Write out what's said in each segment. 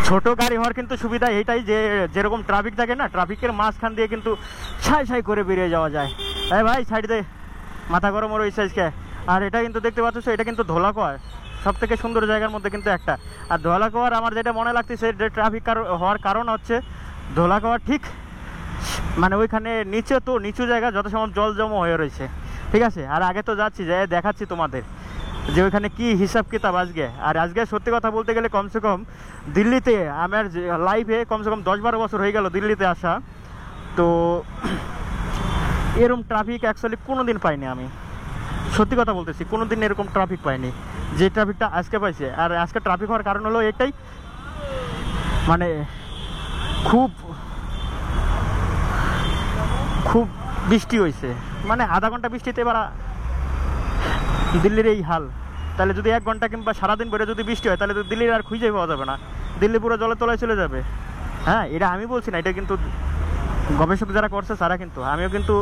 ছোট গাড়ি হওয়ার কিন্তু সুবিধা এইটাই যে যেরকম ট্রাফিক থাকে না, ট্রাফিকের মাঝখান দিয়ে কিন্তু ছাই ছাই করে বেরিয়ে যাওয়া যায়। এই ভাই সাইড দে, মাথা গরম রয়েছে আজকে। আর এটা কিন্তু দেখতে পাচ্ছ, এটা কিন্তু ধোলাকুয়া, সব থেকে সুন্দর জায়গার মধ্যে কিন্তু একটা। আর ধোলাকুয়ার আমার যেটা মনে লাগতেছে যে ট্রাফিক হওয়ার কারণ হচ্ছে ধোলাকুয়া ঠিক মানে ওইখানে নিচে, তো নিচু জায়গা যত সময় জল জমা হয়ে রয়েছে, ঠিক আছে। আর আগে তো যাচ্ছি, যে দেখাচ্ছি তোমাদের যে ওইখানে কি হিসাব কিতাব আজকে। আর আজকে সত্যি কথা বলতে গেলে কমসে কম দিল্লিতে আমার লাইফে কমসে কম 10-12 বছর হয়ে গেল দিল্লিতে আসা, তো এরকম ট্রাফিক অ্যাকচুয়ালি কোনো দিন পাইনি আমি, সত্যি কথা বলতেছি, কোনো দিন এরকম ট্রাফিক পাইনি যে ট্রাফিকটা আজকে পাইছে। আর আজকে ট্রাফিক হওয়ার কারণ হলো এটাই, মানে খুব খুব বৃষ্টি হয়েছে, মানে আধা ঘন্টা বৃষ্টিতে এবার দিল্লির এই হাল। তাহলে যদি 1 ঘন্টা কিংবা সারাদিন ভরে যদি বৃষ্টি হয়, তাহলে তো দিল্লির আর খুঁজেই পাওয়া যাবে না, দিল্লি পুরো জলের তলায় চলে যাবে। হ্যাঁ, এটা আমি বলছি না, এটা কিন্তু গবেষক যারা করছে তারা কিন্তু, আমিও কিন্তু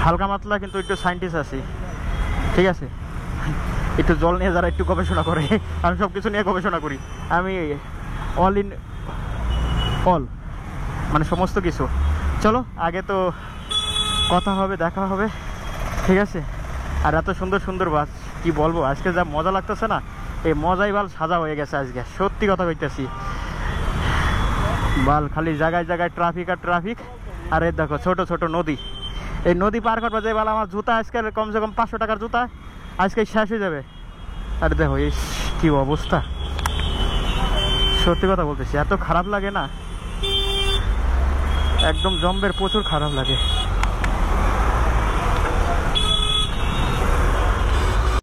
হালকা মাতলা কিন্তু একটু সায়েন্টিস্ট আছি, ঠিক আছে। একটু জল নিয়ে যারা একটু গবেষণা করে, আমি সব কিছু নিয়ে গবেষণা করি, আমি অল ইন অল, মানে সমস্ত কিছু। চলো আগে তো কথা হবে, দেখা হবে, ঠিক আছে। আর এত সুন্দর সুন্দর বাস, কি বলবো, আজকে যা মজা লাগতেছে না, এই মজাই বাল সাজা হয়ে গেছে আজকে, সত্যি কথা কইতেছি। বাল খালি জায়গায় জায়গায় ট্রাফিক আর ট্রাফিক। আর এই দেখো ছোট ছোট নদী, এই নদী পার করবো যে বাল আমার জুতা আজকে কমসে কম 500 টাকার জুতা আজকে শেষ হয়ে যাবে। আর দেখো এই কি অবস্থা, সত্যি কথা বলতেছি, এত খারাপ লাগে না, একদম জম্বের প্রচুর খারাপ লাগে।